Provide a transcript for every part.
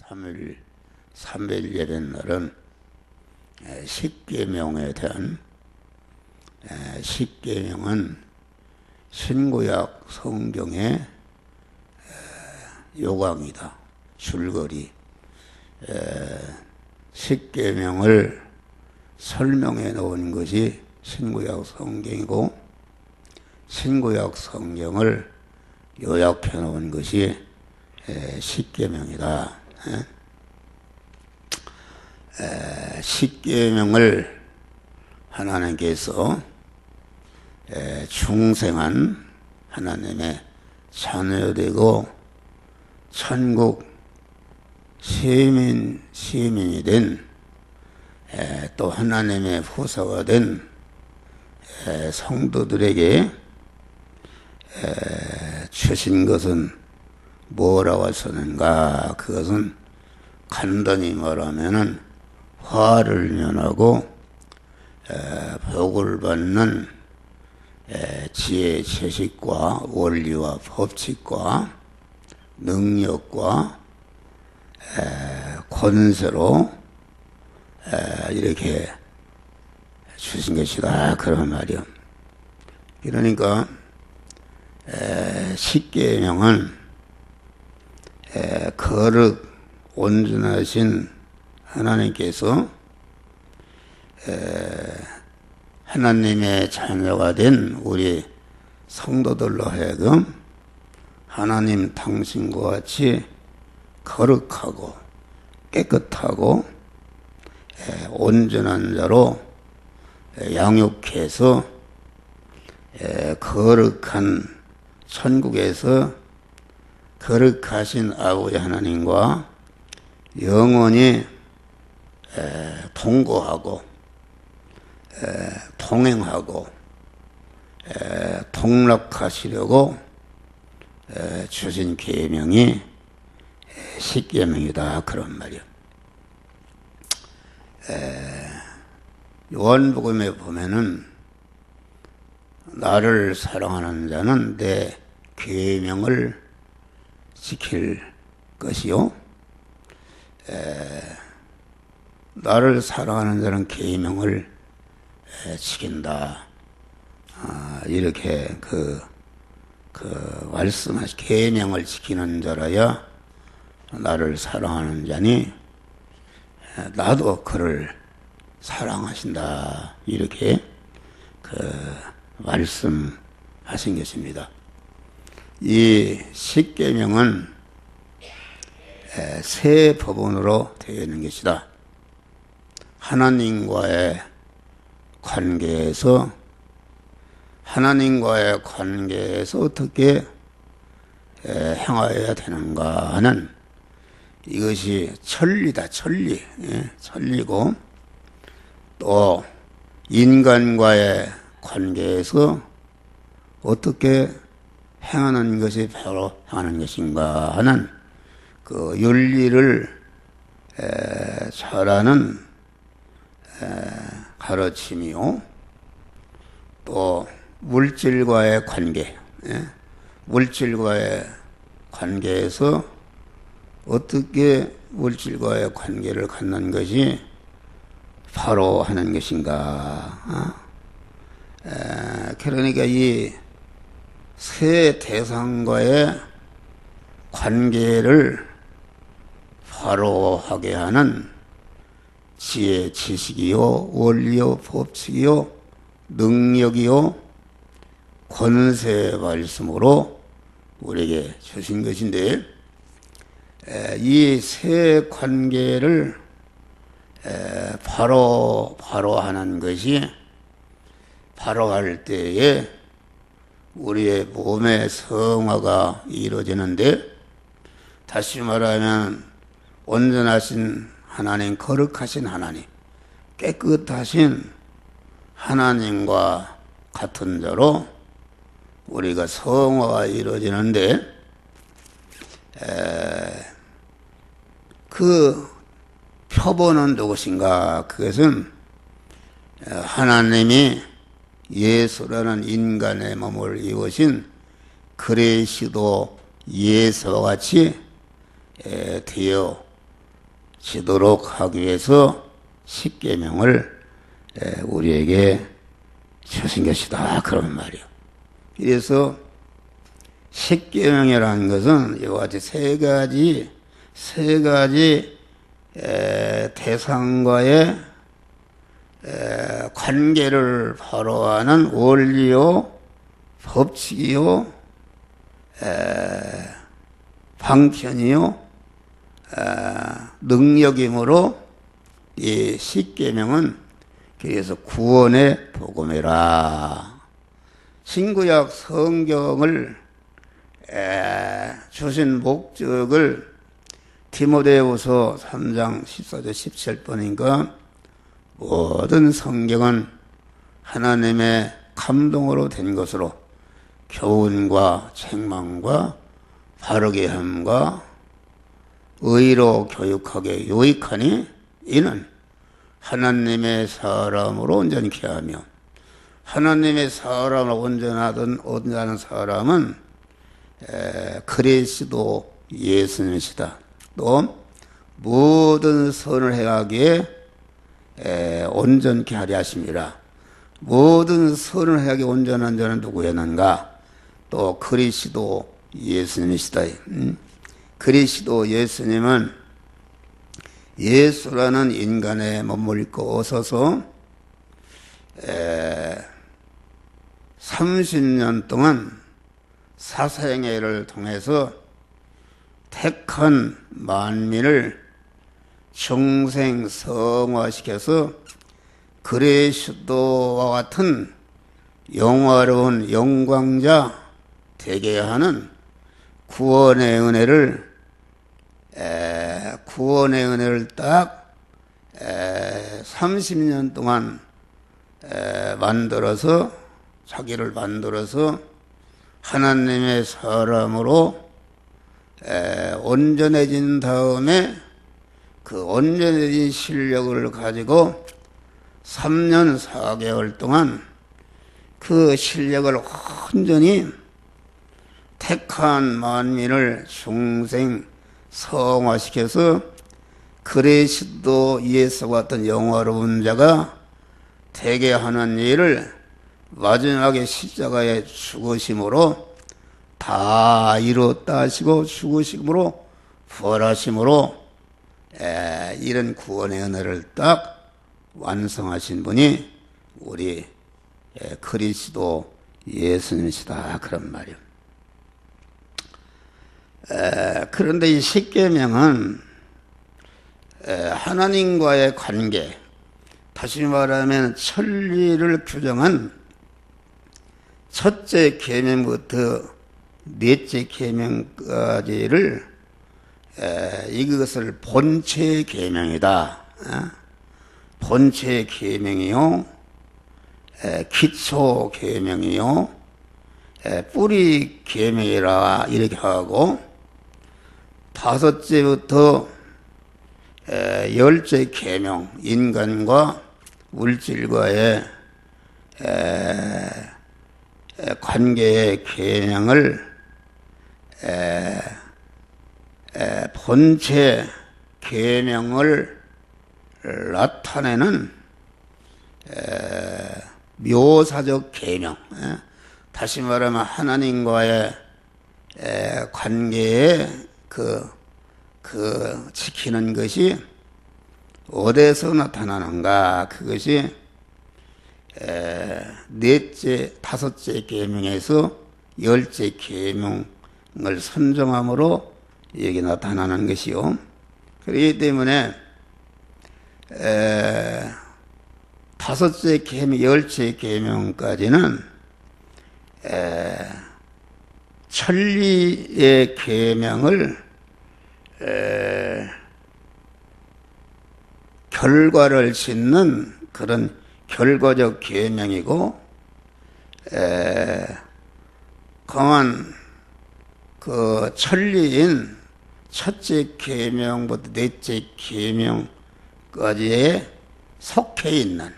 3일 삼일 예배날은 십계명에 대한 십계명은 신구약 성경의 요강이다. 줄거리. 십계명을 설명해 놓은 것이 신구약 성경이고 신구약 성경을 요약해 놓은 것이 십계명이다. 십계명을 하나님께서 중생한 하나님의 자녀되고 천국 시민이 된 또 하나님의 후사가 된 성도들에게 주신 것은 뭐라고 하셨는가? 그것은 간단히 말하면은 화를 면하고 복을 받는 지혜, 지식과 원리와 법칙과 능력과 권세로 이렇게 주신 것이다. 그런 말이요. 그러니까 십계명은 거룩 온전하신 하나님께서 하나님의 자녀가 된 우리 성도들로 하여금 하나님 당신과 같이 거룩하고 깨끗하고 온전한 자로 양육해서 거룩한 천국에서 거룩하신 아버지 하나님과 영원히 동거하고 동행하고 동락하시려고 주신 계명이 십계명이다. 그런 말이요. 요한복음에 보면은 나를 사랑하는 자는 내 계명을 지킬 것이요. 나를 사랑하는 자는 계명을 지킨다. 이렇게 말씀하시 계명을 지키는 자라야 나를 사랑하는 자니 나도 그를 사랑하신다. 이렇게 말씀하신 것입니다. 이 십계명은 세 법원으로 되어 있는 것이다. 하나님과의 관계에서 어떻게 행하여야 되는가 하는 이것이 천리다. 천리고 또 인간과의 관계에서 어떻게 행하는 것이 바로 행하는 것인가 하는 그 윤리를 잘하는 가르침이요. 또 물질과의 관계, 물질과의 관계에서 어떻게 물질과의 관계를 갖는 것이 바로 하는 것인가. 그러니까 이 세 대상과의 관계를 바로 하게 하는 지혜, 지식이요, 원리요, 법칙이요, 능력이요, 권세 말씀으로 우리에게 주신 것인데 이 세 관계를 바로 하는 것이 바로 할 때에 우리의 몸의 성화가 이루어지는데 다시 말하면 온전하신 하나님, 거룩하신 하나님, 깨끗하신 하나님과 같은 자로 우리가 성화가 이루어지는데 그 표본은 누구신가? 그것은 하나님이 예수라는 인간의 몸을 입으신 그리스도 예수와 같이 되어 지도록 하기 위해서 십계명을 우리에게 주신 것이다. 그런 말이요. 그래서 십계명이라는 것은 이와 같이 세 가지 대상과의 관계를 바로하는 원리요, 법칙이요, 방편이요, 능력이므로 이 십계명은 그래서 구원의 복음이라. 신구약 성경을 주신 목적을 디모데후서 3장 14절 17번인가 모든 성경은 하나님의 감동으로 된 것으로 교훈과 책망과 바르게 함과 의로 교육하게 유익하니 이는 하나님의 사람으로 온전케 하며 하나님의 사람으로 온전하는 사람은 그리스도 예수님이시다. 또 모든 선을 행하기에 온전케 하려 하심이라. 모든 선을 행하기에 온전한 자는 누구였는가? 또 그리스도 예수님이시다. 그리스도 예수님은 예수라는 인간의 몸을 입고 오셔서 30년 동안 사사행위를 통해서 택한 만민을 중생 성화시켜서 그리스도와 같은 영화로운 영광자 되게 하는 구원의 은혜를 딱 30년 동안 자기를 만들어서 하나님의 사람으로 온전해진 다음에 그 온전해진 실력을 가지고 3년 4개월 동안 그 실력을 온전히 택한 만민을 중생 성화시켜서 그리스도 예수와 같은 영화로운 자가 되게 하는 일을 마지막에 십자가의 죽으심으로 다 이뤘다 하시고 죽으심으로 부활하심으로 이런 구원의 은혜를 딱 완성하신 분이 우리 그리스도 예수님이시다. 그런 말이요. 그런데 이 십계명은 하나님과의 관계, 다시 말하면 천리를 규정한 첫째 계명부터 넷째 계명까지를 이것을 본체 계명이다. 본체 계명이요, 기초 계명이요, 뿌리 계명이라 이렇게 하고, 다섯째부터 열째 계명, 인간과 물질과의 관계의 계명을 본체 계명을 나타내는 묘사적 계명, 다시 말하면 하나님과의 관계에 지키는 것이 어디서 나타나는가? 그것이 다섯째 계명에서 열째 계명을 선정함으로 여기 나타나는 것이요. 그렇기 때문에 다섯째 계명, 열째 계명까지는 천리의 계명을 결과를 짓는 그런 결과적 계명이고, 강한 그 천리인 첫째 계명부터 넷째 계명까지에 속해 있는,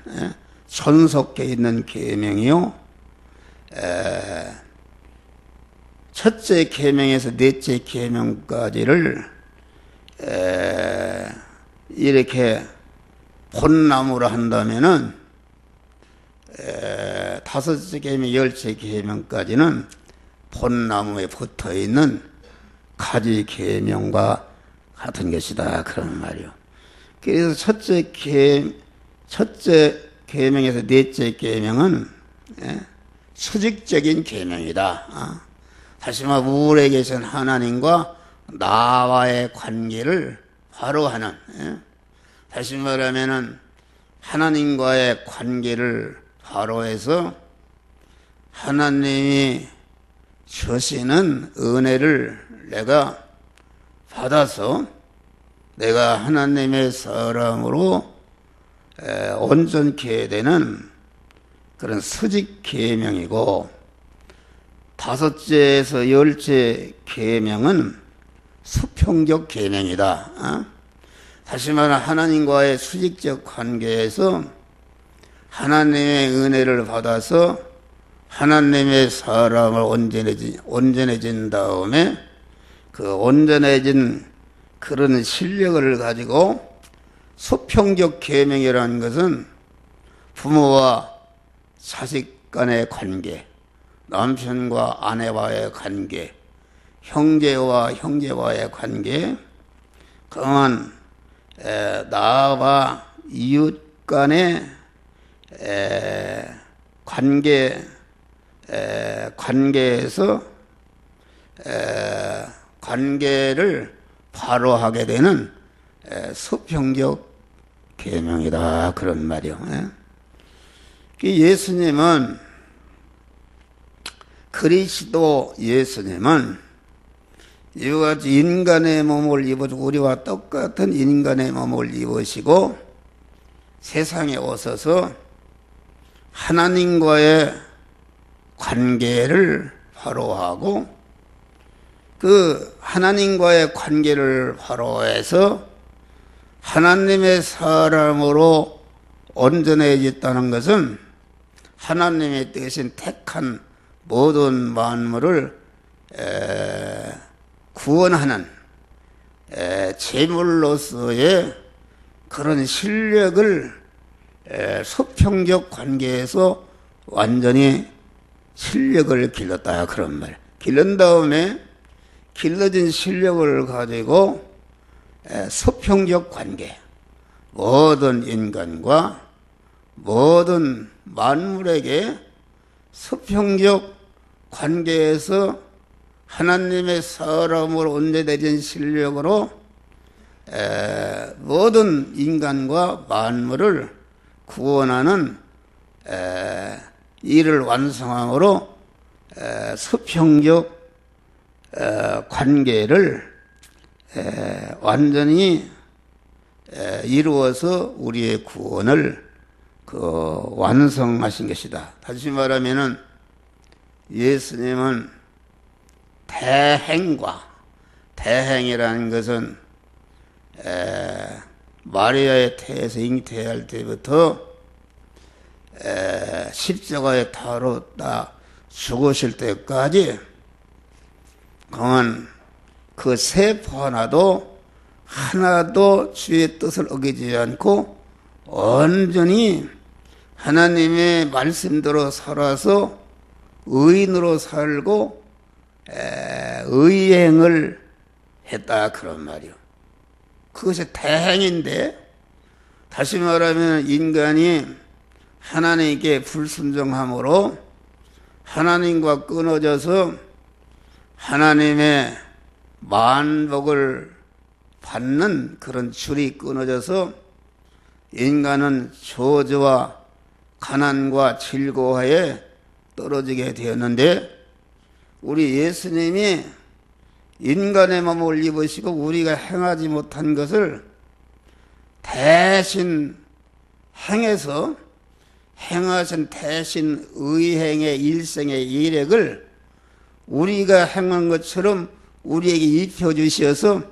전속해 있는 계명이요. 첫째 계명에서 넷째 계명까지를 이렇게 본나무로 한다면은 다섯째 계명, 열째 계명까지는 본나무에 붙어 있는 가지 계명과 같은 것이다 그런 말이요. 그래서 첫째 계명에서 넷째 계명은 수직적인 계명이다. 다시 말해 우울에 계신 하나님과 나와의 관계를 바로 하는, 다시 말하면은 하나님과의 관계를 바로 해서 하나님이 주시는 은혜를 내가 받아서 내가 하나님의 사람으로 온전케 되는 그런 수직 계명이고, 다섯째에서 열째 계명은 수평적 계명이다. 다시 말해 하나님과의 수직적 관계에서 하나님의 은혜를 받아서 하나님의 사람을 온전해진 다음에 그 온전해진 그런 실력을 가지고, 수평적 계명이라는 것은 부모와 자식 간의 관계, 남편과 아내와의 관계, 형제와 형제와의 관계, 그만 나와 이웃 간의 관계에서 관계를 바로 하게 되는 수평적 계명이다 그런 말이요. 예수님은, 그리스도 예수님은 이와 같이 인간의 몸을 입으시고 우리와 똑같은 인간의 몸을 입으시고 세상에 오셔서 하나님과의 관계를 바로 하고, 그 하나님과의 관계를 바로 해서 하나님의 사람으로 온전해졌다는 것은 하나님의 뜻인 택한 모든 만물을 구원하는 제물로서의 그런 실력을 수평적 관계에서 완전히 실력을 길렀다 그런 말. 길른 다음에 길러진 실력을 가지고 수평적 관계, 모든 인간과 모든 만물에게 수평적 관계에서 하나님의 사람으로 온전해진 실력으로 모든 인간과 만물을 구원하는 일을 완성함으로 수평적 관계를 완전히 이루어서 우리의 구원을 완성하신 것이다. 다시 말하면은 예수님은 대행이라는 것은 마리아의 태에서 잉태할 때부터 십자가에 달았다 죽으실 때까지 그만 그 세포 하나도 주의 뜻을 어기지 않고 온전히 하나님의 말씀대로 살아서 의인으로 살고 의행을 했다 그런 말이요. 그것이 대행인데, 다시 말하면 인간이 하나님께 불순종함으로 하나님과 끊어져서 하나님의 만복을 받는 그런 줄이 끊어져서 인간은 저주와 가난과 질고하에 떨어지게 되었는데, 우리 예수님이 인간의 몸을 입으시고 우리가 행하지 못한 것을 대신 행해서 행하신 대신 의행의 일생의 이력을 우리가 행한 것처럼 우리에게 입혀주셔서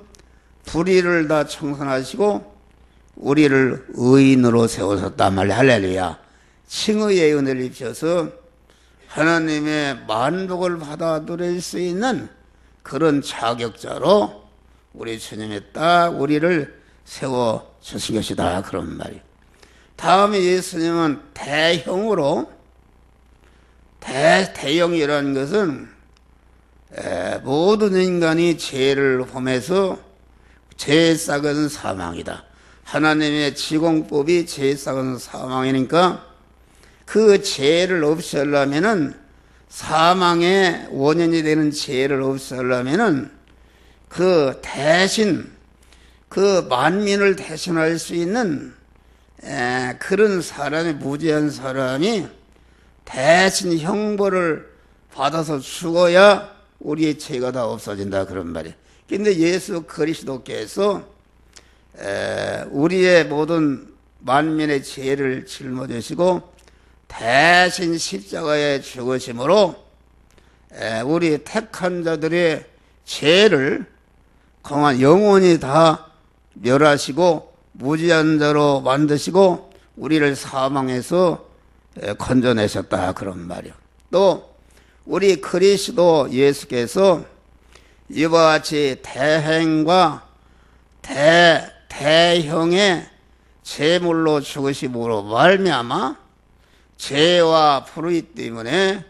불의를 다 청산하시고 우리를 의인으로 세우셨단 말이야. 할렐루야. 칭의의 은혜를 입혀서 하나님의 만복을 받아 누릴 수 있는 그런 자격자로 우리 주님이 딱 우리를 세워 주신 것이다. 그런 말이에요. 다음에 예수님은 대형으로, 대형이라는 것은 모든 인간이 죄를 범해서 죄의 싹은 사망이다. 하나님의 지공법이 죄의 싹은 사망이니까 그 죄를 없애려면은, 사망의 원인이 되는 죄를 없애려면은 그 대신, 그 만민을 대신할 수 있는 그런 사람이, 무죄한 사람이 대신 형벌을 받아서 죽어야 우리의 죄가 다 없어진다. 그런 말이에요. 근데 예수 그리스도께서 우리의 모든 만민의 죄를 짊어지시고 대신 십자가에 죽으심으로 우리 택한 자들의 죄를 그만 영원히 다 멸하시고 무지한 자로 만드시고 우리를 사망에서 건져내셨다. 그런 말이요. 또 우리 그리스도 예수께서 이와 같이 대행과 대형의 제물로 죽으심으로 말미암아 죄와 불의 때문에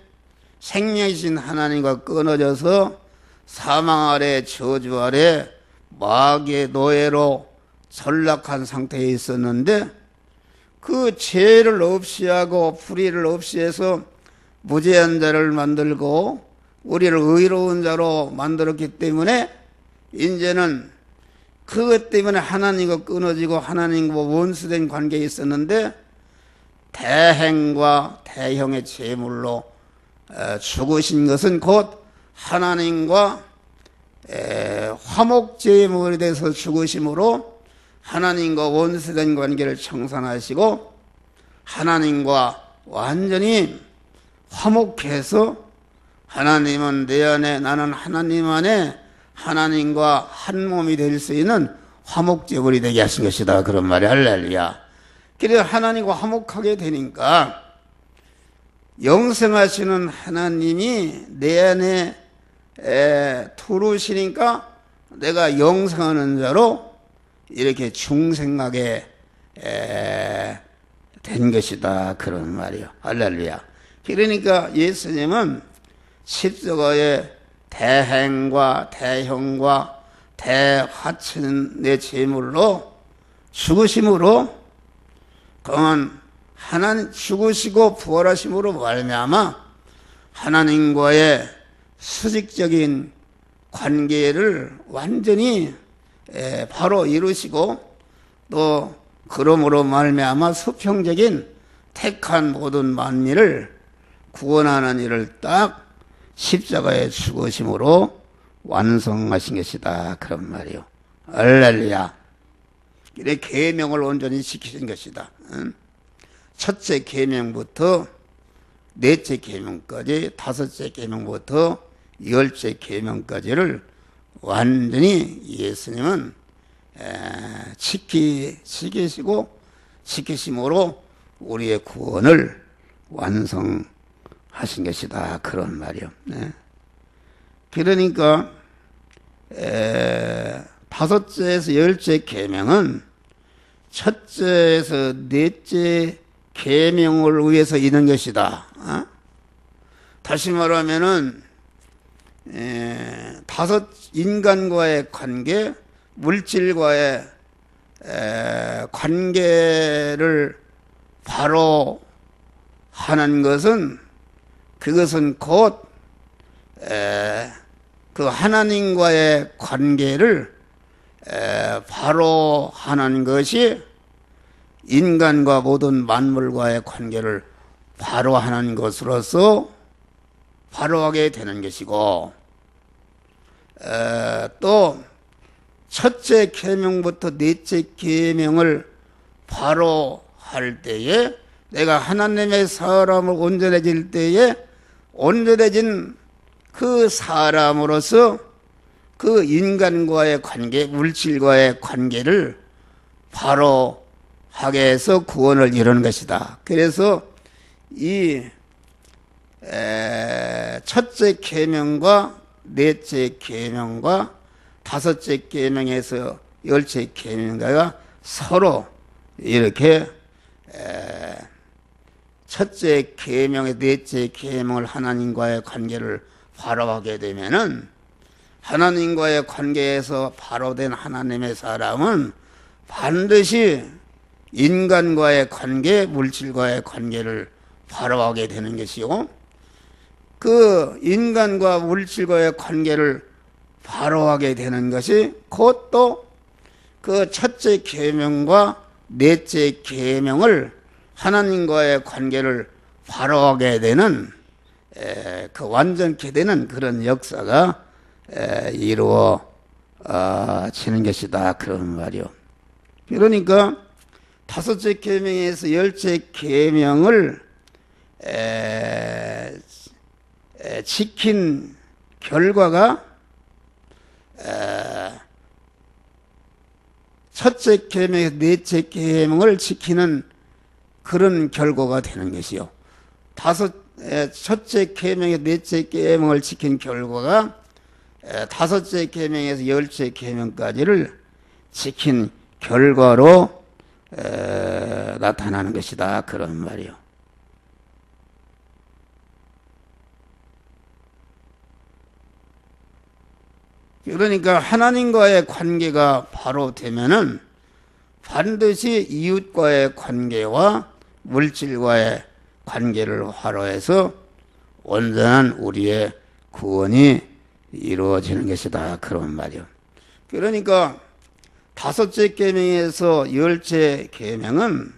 생명이신 하나님과 끊어져서 사망 아래, 저주 아래, 마귀의 노예로 전락한 상태에 있었는데, 그 죄를 없이 하고 불의를 없이 해서 무죄한 자를 만들고 우리를 의로운 자로 만들었기 때문에 이제는 그것 때문에 하나님과 끊어지고 하나님과 원수된 관계에 있었는데, 대행과 대형의 제물로 죽으신 것은 곧 하나님과 화목제물에 대해서 죽으심으로 하나님과 원수된 관계를 청산하시고 하나님과 완전히 화목해서, 하나님은 내 안에, 나는 하나님 안에, 하나님과 한 몸이 될 수 있는 화목제물이 되게 하신 것이다. 그런 말이 할렐루야. 그래서 하나님과 화목하게 되니까 영생하시는 하나님이 내 안에 들어오시니까 내가 영생하는 자로 이렇게 중생하게 된 것이다. 그런 말이요. 할렐루야. 그러니까 예수님은 십자가의 대행과 대형과 대화친의 제물로 죽으심으로, 그러면 하나님 죽으시고 부활하심으로 말미암아 하나님과의 수직적인 관계를 완전히 바로 이루시고, 또 그러므로 말미암아 수평적인 택한 모든 만민을 구원하는 일을 딱 십자가에 죽으심으로 완성하신 것이다. 그런 말이요. 할렐루야. 이래 계명을 온전히 지키신 것이다. 첫째 계명부터 넷째 계명까지, 다섯째 계명부터 열째 계명까지를 완전히 예수님은 지키시고 지키심으로 우리의 구원을 완성하신 것이다. 그런 말이요. 그러니까 다섯째에서 열째 계명은 첫째에서 넷째 계명을 위해서 있는 것이다. 다시 말하면은 다섯 인간과의 관계, 물질과의 관계를 바로 하는 것은, 그것은 곧 그 하나님과의 관계를 바로 하는 것이 인간과 모든 만물과의 관계를 바로 하는 것으로서 바로 하게 되는 것이고, 또 첫째 계명부터 넷째 계명을 바로 할 때에 내가 하나님의 사람을 온전해질 때에 온전해진 그 사람으로서 그 인간과의 관계, 물질과의 관계를 바로 하게 해서 구원을 이루는 것이다. 그래서 이 첫째 계명과 넷째 계명과 다섯째 계명에서 열째 계명과가 서로 이렇게 첫째 계명의 넷째 계명을 하나님과의 관계를 바로하게 되면은 하나님과의 관계에서 바로된 하나님의 사람은 반드시 인간과의 관계, 물질과의 관계를 바로하게 되는 것이요. 그 인간과 물질과의 관계를 바로하게 되는 것이 곧 또 그 첫째 계명과 넷째 계명을 하나님과의 관계를 바로하게 되는 그 완전케 되는 그런 역사가 이루어지는 것이다 그런 말이요. 그러니까 다섯째 계명에서 열째 계명을 지킨 결과가 첫째 계명에서 넷째 계명을 지키는 그런 결과가 되는 것이요. 첫째 계명에서 넷째 계명을 지킨 결과가 다섯째 계명에서 열째 계명까지를 지킨 결과로 나타나는 것이다 그런 말이요. 그러니까 하나님과의 관계가 바로 되면은 반드시 이웃과의 관계와 물질과의 관계를 화로해서 온전한 우리의 구원이 이루어지는 것이다 그런 말이요. 그러니까 다섯째 계명에서 열째 계명은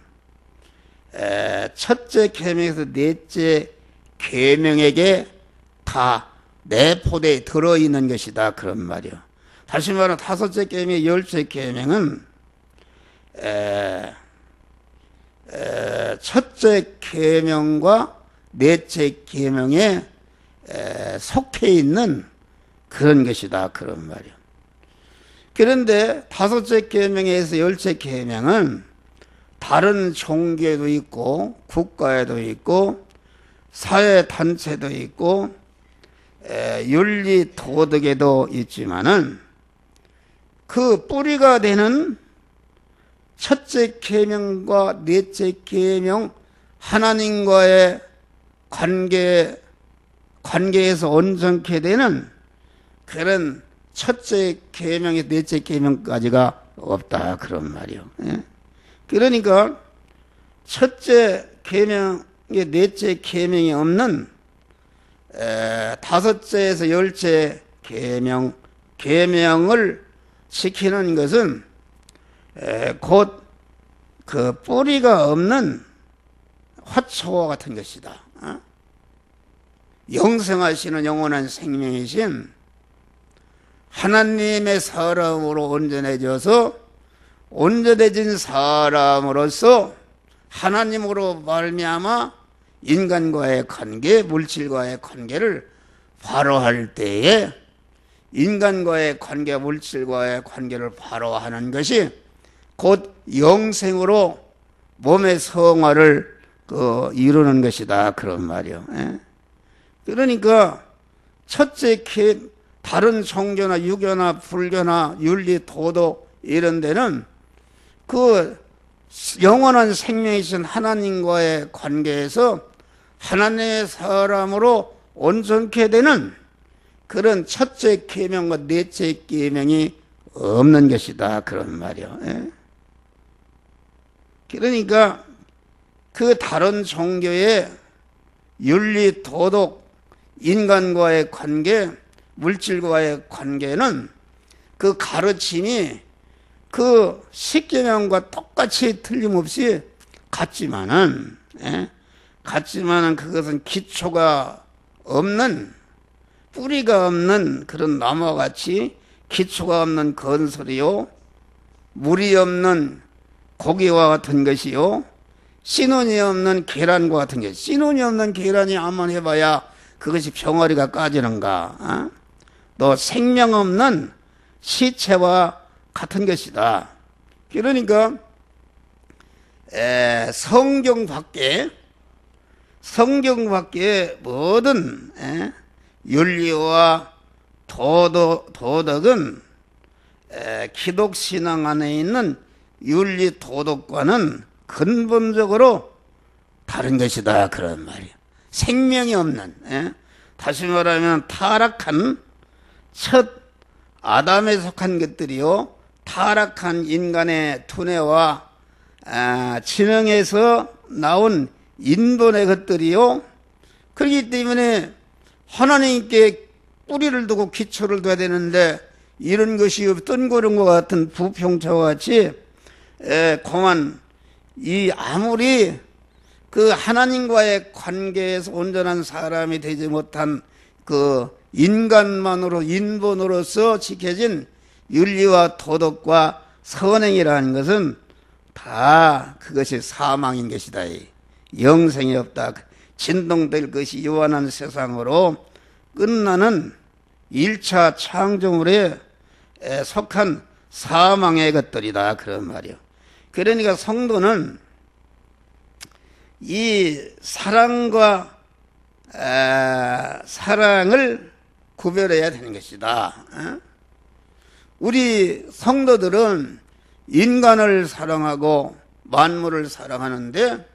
첫째 계명에서 넷째 계명에게 다 내포되어 들어있는 것이다 그런 말이요. 다시 말하면 다섯째 계명의 열째 계명은 첫째 계명과 넷째 계명에 속해 있는 그런 것이다 그런 말이요. 그런데 다섯째 계명에서 열째 계명은 다른 종교도 있고 국가에도 있고 사회단체도 있고 윤리 도덕에도 있지만은 그 뿌리가 되는 첫째 계명과 넷째 계명 하나님과의 관계에서 온전케 되는 그런 첫째 계명에 넷째 계명까지가 없다 그런 말이요. 그러니까 첫째 계명에 넷째 계명이 없는 다섯째에서 열째 계명을 지키는 것은 곧 그 뿌리가 없는 화초와 같은 것이다. 영생하시는 영원한 생명이신 하나님의 사람으로 온전해져서 온전해진 사람으로서 하나님으로 말미암아 인간과의 관계, 물질과의 관계를 바로할 때에 인간과의 관계, 물질과의 관계를 바로하는 것이 곧 영생으로 몸의 성화를 이루는 것이다 그런 말이요. 그러니까 첫째 다른 종교나 유교나 불교나 윤리 도덕 이런 데는 그 영원한 생명이신 하나님과의 관계에서 하나님의 사람으로 온전케 되는 그런 첫째 계명과 넷째 계명이 없는 것이다 그런 말이요. 그러니까 그 다른 종교의 윤리 도덕 인간과의 관계 물질과의 관계는 그 가르침이 그 십계명과 똑같이 틀림없이 같지만은 그것은 기초가 없는 뿌리가 없는 그런 나무와 같이 기초가 없는 건설이요 물이 없는 고기와 같은 것이요 씨눈이 없는 계란과 같은 것. 씨눈이 없는 계란이 한번 해봐야 그것이 병아리가 까지는가. 또 생명 없는 시체와 같은 것이다. 그러니까 성경 밖에 모든 윤리와 도덕은 기독신앙 안에 있는 윤리 도덕과는 근본적으로 다른 것이다 그런 말이에요. 생명이 없는, 다시 말하면 타락한 첫 아담에 속한 것들이요, 타락한 인간의 두뇌와 지능에서 나온 인본의 것들이요, 그렇기 때문에 하나님께 뿌리를 두고 기초를 둬야 되는데 이런 것이 뜬구름과 같은 부평차와 같이 공한 이 아무리 그 하나님과의 관계에서 온전한 사람이 되지 못한 그 인간만으로 인본으로서 지켜진 윤리와 도덕과 선행이라는 것은 다 그것이 사망인 것이다. 영생이 없다. 진동될 것이 요한한 세상으로 끝나는 1차 창조물에 속한 사망의 것들이다 그런 말이요. 그러니까 성도는 이 사랑과 사랑을 구별해야 되는 것이다. 우리 성도들은 인간을 사랑하고 만물을 사랑하는데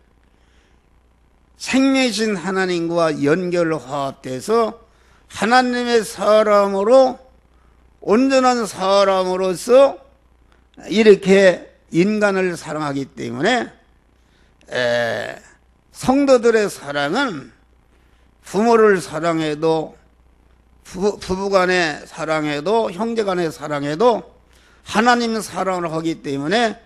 생명이신 하나님과 연결 화합돼서 하나님의 사람으로 온전한 사람으로서 이렇게 인간을 사랑하기 때문에 성도들의 사랑은 부모를 사랑해도 부부간의 사랑해도 형제간의 사랑해도 하나님 사랑을 하기 때문에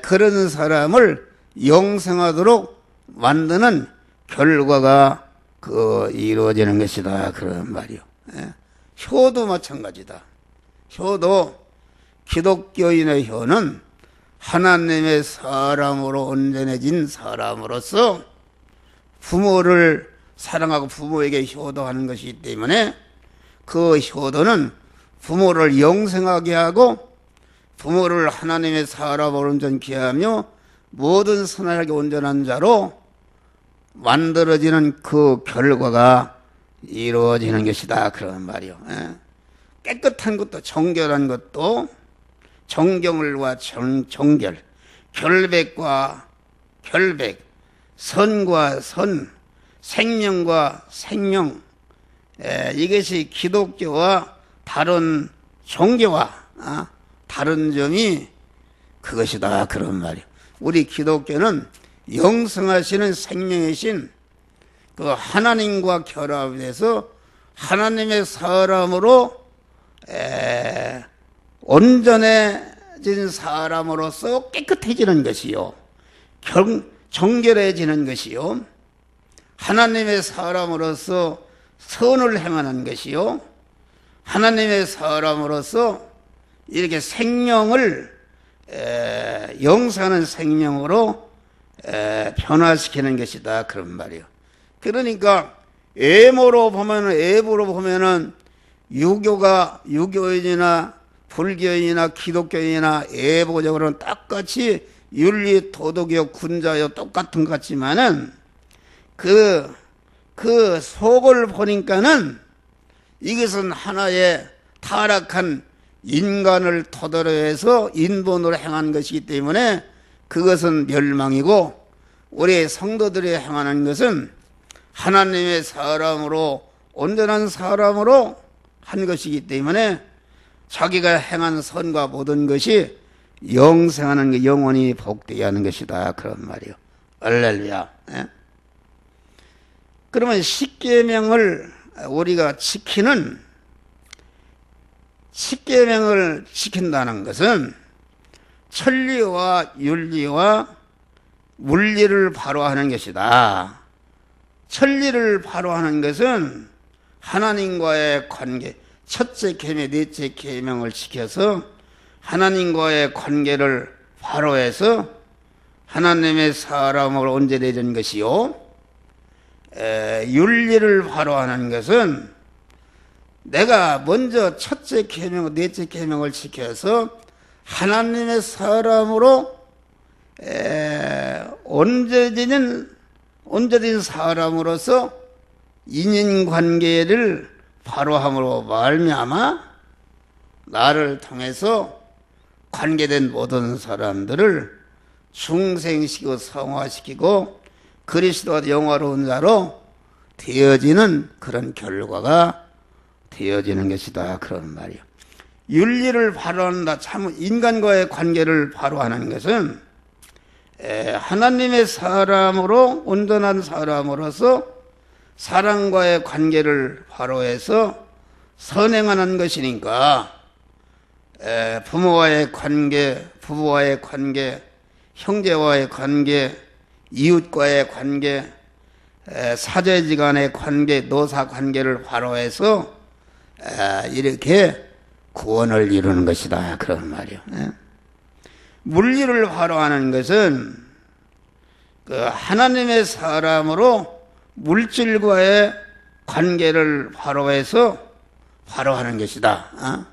그런 사람을 영생하도록 만드는 결과가 이루어지는 것이다 그런 말이요. 효도 마찬가지다. 효도 기독교인의 효는 하나님의 사람으로 온전해진 사람으로서 부모를 사랑하고 부모에게 효도하는 것이기 때문에 그 효도는 부모를 영생하게 하고 부모를 하나님의 사람으로 온전케 하며 모든 선하게 온전한 자로 만들어지는 그 결과가 이루어지는 것이다 그런 말이요. 깨끗한 것도 정결한 것도 정경을과 정결, 결백과 결백, 선과 선, 생명과 생명, 이것이 기독교와 다른 종교와 다른 점이 그것이다 그런 말이에요. 우리 기독교는 영생하시는 생명이신 그 하나님과 결합돼서 하나님의 사람으로 온전해진 사람으로서 깨끗해지는 것이요, 정결해지는 것이요, 하나님의 사람으로서 선을 행하는 것이요, 하나님의 사람으로서 이렇게 생명을 영생하는 생명으로 변화시키는 것이다 그런 말이에요. 그러니까 앱으로 보면은 유교인이나 불교인이나 기독교인이나 애보적으로는 똑같이 윤리 도덕이요 군자요 똑같은 것 같지만은 그 속을 보니까는 이것은 하나의 타락한 인간을 토대로 해서 인본으로 행한 것이기 때문에 그것은 멸망이고, 우리 성도들이 행하는 것은 하나님의 사람으로 온전한 사람으로 한 것이기 때문에 자기가 행한 선과 모든 것이 영생하는 게 영원히 복되게 하는 것이다 그런 말이요. 할렐루야. 그러면 십계명을 우리가 십계명을 지킨다는 것은 천리와 윤리와 물리를 바로 하는 것이다. 천리를 바로 하는 것은 하나님과의 관계, 첫째 계명, 넷째 계명을 지켜서 하나님과의 관계를 바로 해서 하나님의 사람으로 온전해진 것이요, 윤리를 바로 하는 것은 내가 먼저 첫째 계명, 넷째 계명을 지켜서 하나님의 사람으로 온전해진 사람으로서 인연관계를 바로함으로 말미암아 나를 통해서 관계된 모든 사람들을 중생시키고 성화시키고 그리스도와 영화로운 자로 되어지는 그런 결과가 되어지는 것이다. 그런 말이요. 윤리를 바로한다. 참 인간과의 관계를 바로하는 것은 하나님의 사람으로 온전한 사람으로서 사람과의 관계를 바로해서 선행하는 것이니까 부모와의 관계, 부부와의 관계, 형제와의 관계, 이웃과의 관계, 사제지간의 관계, 노사 관계를 바로해서 이렇게 구원을 이루는 것이다. 그런 말이요. 물리를 바로하는 것은 그 하나님의 사람으로 물질과의 관계를 바로해서 바로하는 것이다.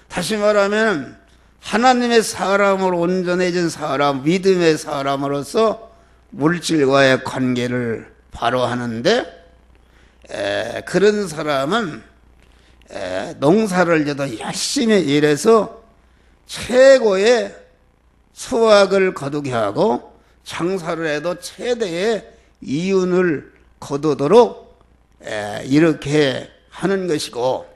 다시 말하면 하나님의 사람으로 온전해진 사람, 믿음의 사람으로서 물질과의 관계를 바로하는데 그런 사람은 농사를 져도 열심히 일해서 최고의 수확을 거두게 하고 장사를 해도 최대의 이윤을 거두도록 이렇게 하는 것이고,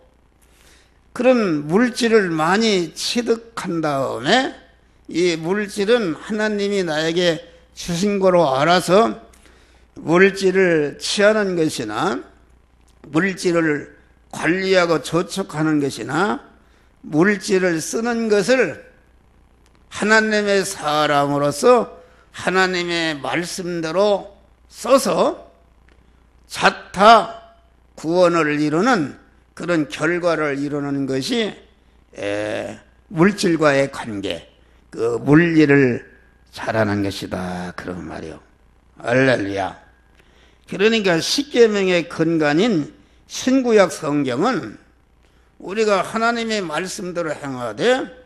그런 물질을 많이 취득한 다음에 이 물질은 하나님이 나에게 주신 거로 알아서 물질을 취하는 것이나 물질을 관리하고 저축하는 것이나 물질을 쓰는 것을 하나님의 사람으로서 하나님의 말씀대로 써서 자타 구원을 이루는 그런 결과를 이루는 것이 물질과의 관계, 그 물리를 잘하는 것이다. 그런 말이요. 할렐루야. 그러니까 십계명의 근간인 신구약 성경은 우리가 하나님의 말씀대로 행하되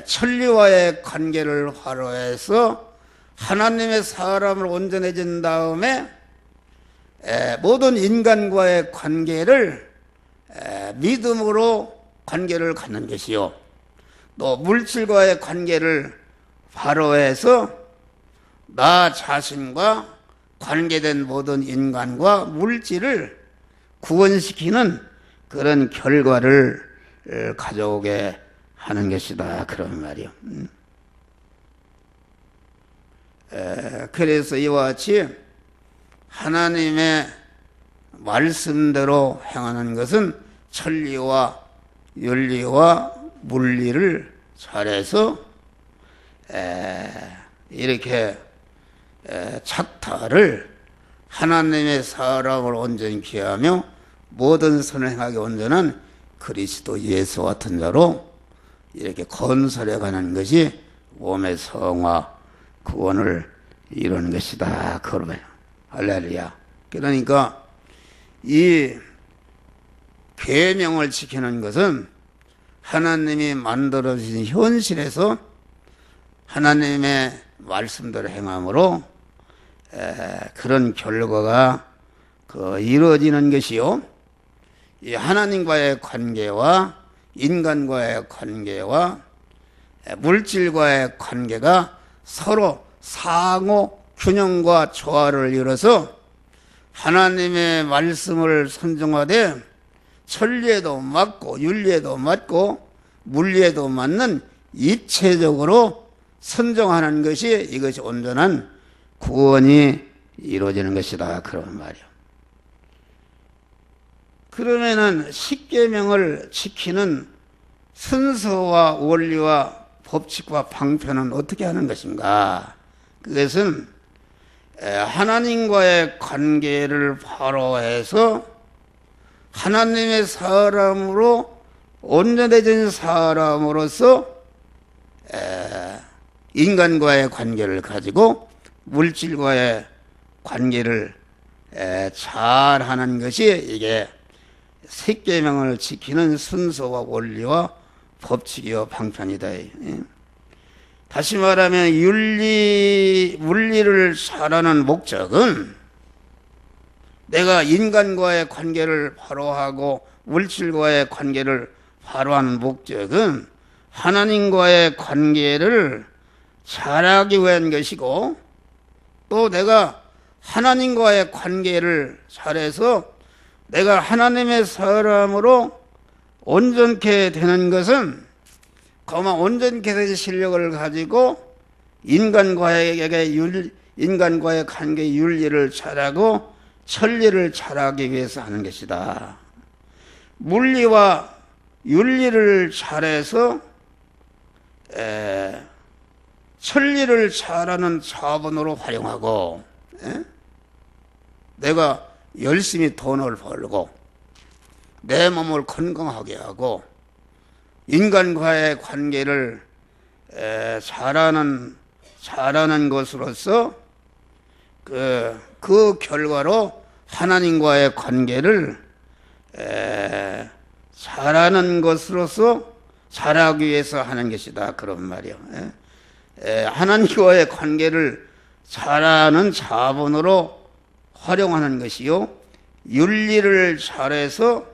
천리와의 관계를 화로해서 하나님의 사람을 온전해진 다음에 모든 인간과의 관계를 믿음으로 관계를 갖는 것이요, 또 물질과의 관계를 바로해서 나 자신과 관계된 모든 인간과 물질을 구원시키는 그런 결과를 가져오게 하는 것이다. 그런 말이요. 그래서 이와 같이 하나님의 말씀대로 행하는 것은 천리와 윤리와 물리를 잘해서 이렇게 자타를 하나님의 사람을 온전히 귀하며 모든 선을 행하기 온전한 그리스도 예수 같은 자로 이렇게 건설해가는 것이 몸의 성화 구원을 이루는 것이다. 그러면 할렐루야. 그러니까 이 계명을 지키는 것은 하나님이 만들어주신 현실에서 하나님의 말씀대로 행함으로 그런 결과가 이루어지는 것이요, 이 하나님과의 관계와 인간과의 관계와 물질과의 관계가 서로 상호 균형과 조화를 이뤄서 하나님의 말씀을 선정하되 천리에도 맞고 윤리에도 맞고 물리에도 맞는 입체적으로 선정하는 것이 이것이 온전한 구원이 이루어지는 것이다. 그런 말이요. 그러면은 십계명을 지키는 순서와 원리와 법칙과 방편은 어떻게 하는 것인가? 그것은 하나님과의 관계를 바로해서 하나님의 사람으로 온전해진 사람으로서 인간과의 관계를 가지고 물질과의 관계를 잘하는 것이 이게 십계명을 지키는 순서와 원리와 법칙이요 방편이다. 다시 말하면 물리를 잘하는 목적은 내가 인간과의 관계를 바로하고 물질과의 관계를 바로하는 목적은 하나님과의 관계를 잘하기 위한 것이고, 또 내가 하나님과의 관계를 잘해서 내가 하나님의 사람으로 온전케 되는 것은 그만 온전케 된 실력을 가지고 인간과의 관계 윤리를 잘하고 천리를 잘하기 위해서 하는 것이다. 물리와 윤리를 잘해서 천리를 잘하는 자본으로 활용하고, 내가 열심히 돈을 벌고 내 몸을 건강하게 하고 인간과의 관계를 잘하는 것으로서 그 결과로 하나님과의 관계를 잘하는 것으로서 잘하기 위해서 하는 것이다. 그런 말이요. 하나님과의 관계를 잘하는 자본으로 활용하는 것이요. 윤리를 잘해서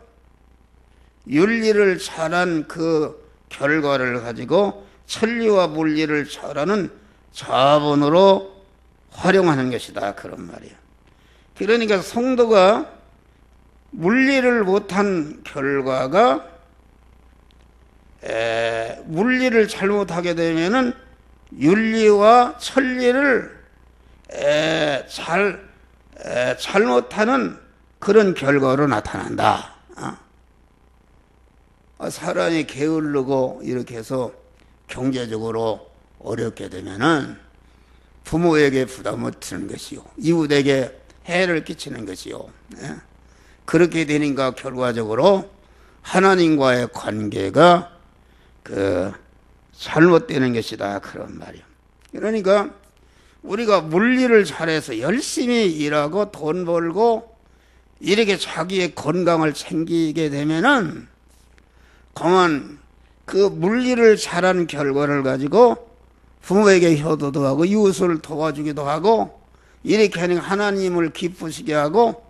윤리를 잘한 그 결과를 가지고 천리와 물리를 잘하는 자본으로 활용하는 것이다. 그런 말이에요. 그러니까 성도가 물리를 못한 결과가 물리를 잘못하게 되면은 윤리와 천리를 잘못하는 그런 결과로 나타난다. 사람이 게으르고 이렇게 해서 경제적으로 어렵게 되면은 부모에게 부담을 주는 것이요, 이웃에게 해를 끼치는 것이요. 그렇게 되니까 결과적으로 하나님과의 관계가 잘못되는 것이다. 그런 말이요. 그러니까 우리가 물리를 잘해서 열심히 일하고 돈 벌고 이렇게 자기의 건강을 챙기게 되면은 그만 그 물리를 잘한 결과를 가지고 부모에게 효도도 하고 이웃을 도와주기도 하고 이렇게 하니까 하나님을 기쁘시게 하고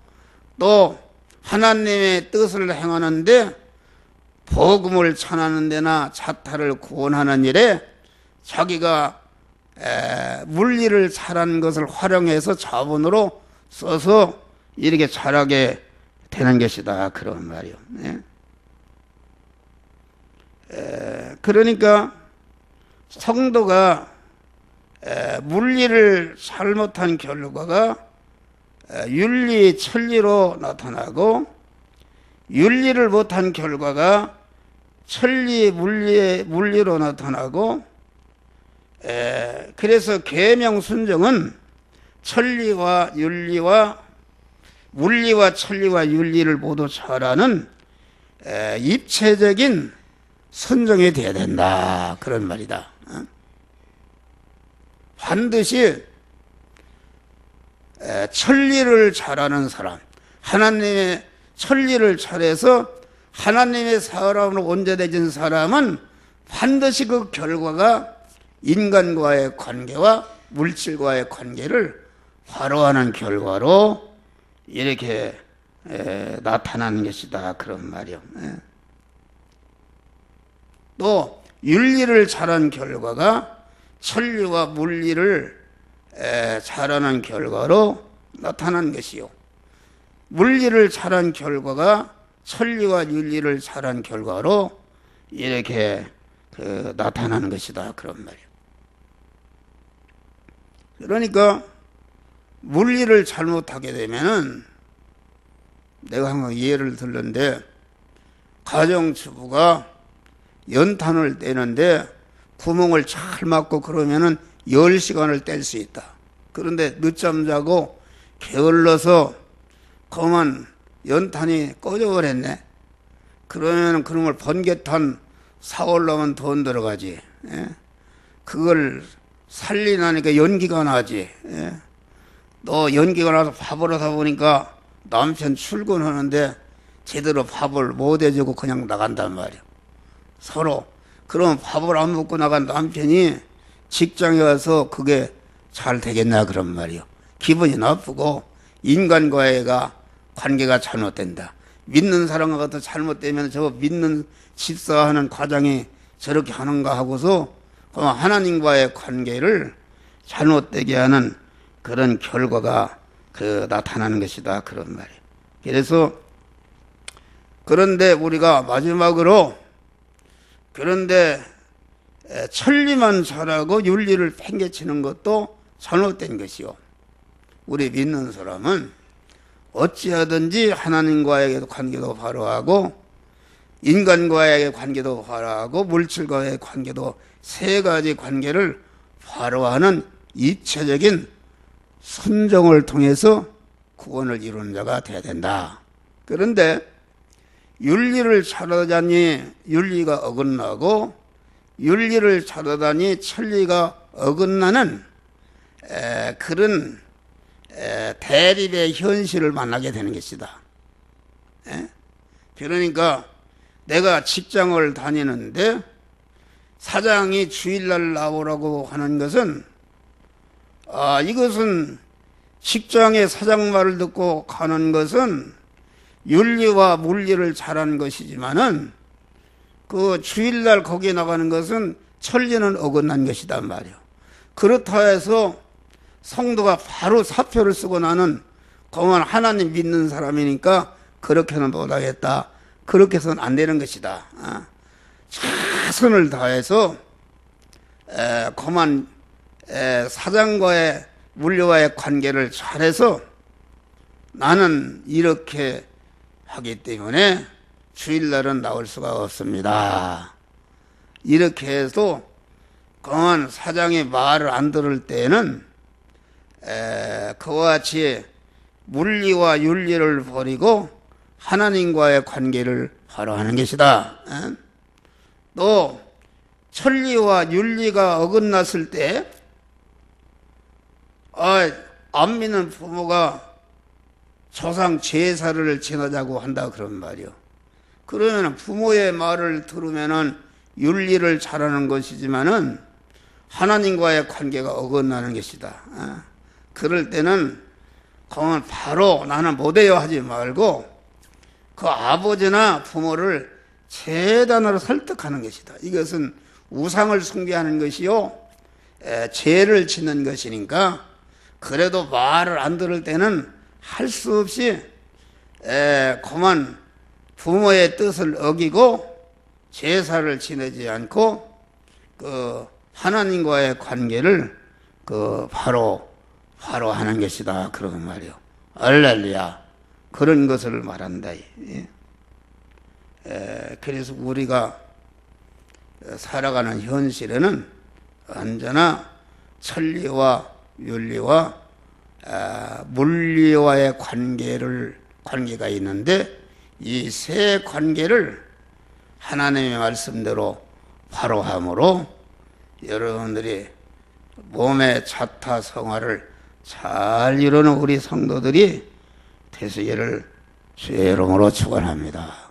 또 하나님의 뜻을 행하는데 복음을 전하는 데나 자타를 구원하는 일에 자기가 물리를 잘한 것을 활용해서 자본으로 써서 이렇게 잘하게 되는 것이다. 그런 말이요. 그러니까 성도가 물리를 잘못한 결과가 윤리, 천리로 나타나고 윤리를 못한 결과가 천리, 물리로 나타나고 그래서 계명 순종은 천리와 윤리와 물리와 천리와 윤리를 모두 잘하는 입체적인 순종이 되어야 된다. 그런 말이다. 반드시 천리를 잘하는 사람, 하나님의 천리를 잘해서 하나님의 사람으로 온전해진 사람은 반드시 그 결과가 인간과의 관계와 물질과의 관계를 화로하는 결과로 이렇게 나타나는 것이다. 그런 말이요. 또 윤리를 잘한 결과가 천리와 물리를 잘하는 결과로 나타난 것이요, 물리를 잘한 결과가 천리와 윤리를 잘한 결과로 이렇게 나타나는 것이다. 그런 말이에요. 그러니까 물리를 잘못하게 되면은 내가 한번 예를 들는데 가정주부가 연탄을 떼는데 구멍을 잘 막고 그러면은 10시간을 뗄 수 있다. 그런데 늦잠 자고 게을러서 그만 연탄이 꺼져버렸네. 그러면 그런 걸 번개탄 사오려면 돈 들어가지. 그걸 살리나니까 연기가 나지. 또 연기가 나서 밥을 하다 보니까 남편 출근하는데 제대로 밥을 못 해주고 그냥 나간단 말이야. 서로. 그럼 밥을 안 먹고 나간 남편이 직장에 와서 그게 잘 되겠나 그런 말이요. 기분이 나쁘고 인간과의 관계가 잘못된다. 믿는 사람하고도 잘못되면 저 믿는 집사하는 과정이 저렇게 하는가 하고서 하나님과의 관계를 잘못되게 하는 그런 결과가 나타나는 것이다. 그런 말이에요. 그래서 그런데 우리가 마지막으로 그런데 천리만 잘하고 윤리를 팽개치는 것도 잘못된 것이요. 우리 믿는 사람은 어찌하든지 하나님과의 관계도 바로하고 인간과의 관계도 바로하고 물질과의 관계도 세 가지 관계를 바로하는 입체적인 선정을 통해서 구원을 이루는 자가 되어야 된다. 그런데 윤리를 잘하다니 윤리가 어긋나고 윤리를 잘하다니 천리가 어긋나는 그런 대립의 현실을 만나게 되는 것이다. 그러니까 내가 직장을 다니는데 사장이 주일날 나오라고 하는 것은 이것은 직장의 사장 말을 듣고 가는 것은 윤리와 물리를 잘하는 것이지만은 그 주일날 거기에 나가는 것은 천리는 어긋난 것이단 말이에요. 그렇다 해서 성도가 바로 사표를 쓰고 나는 그만 하나님 믿는 사람이니까 그렇게는 못하겠다. 그렇게 해서는 안 되는 것이다. 최선을 다해서 그만 사장과의 물리와의 관계를 잘해서 나는 이렇게 하기 때문에 주일날은 나올 수가 없습니다. 이렇게 해서 그만 사장이 말을 안 들을 때에는 그와 같이 물리와 윤리를 버리고 하나님과의 관계를 바로 하는 것이다. 또 천리와 윤리가 어긋났을 때 안 믿는 부모가 조상 제사를 지내자고 한다 그런 말이요. 그러면 부모의 말을 들으면은 윤리를 잘하는 것이지만은 하나님과의 관계가 어긋나는 것이다. 그럴 때는 그러면 바로 나는 못해요 하지 말고 그 아버지나 부모를 재단으로 설득하는 것이다. 이것은 우상을 숭배하는 것이요 죄를 짓는 것이니까 그래도 말을 안 들을 때는 할 수 없이 그만 부모의 뜻을 어기고 제사를 지내지 않고 그 하나님과의 관계를 바로 하는 것이다. 그런 말이요. 할렐루야. 그런 것을 말한다. 그래서 우리가 살아가는 현실에는 언제나 천리와 윤리와 물리와의 관계가 있는데 이 세 관계를 하나님의 말씀대로 바로 함으로 여러분들이 몸의 자타 성화를 잘 이루는 우리 성도들이 되시기를 주의 이름으로 축원합니다.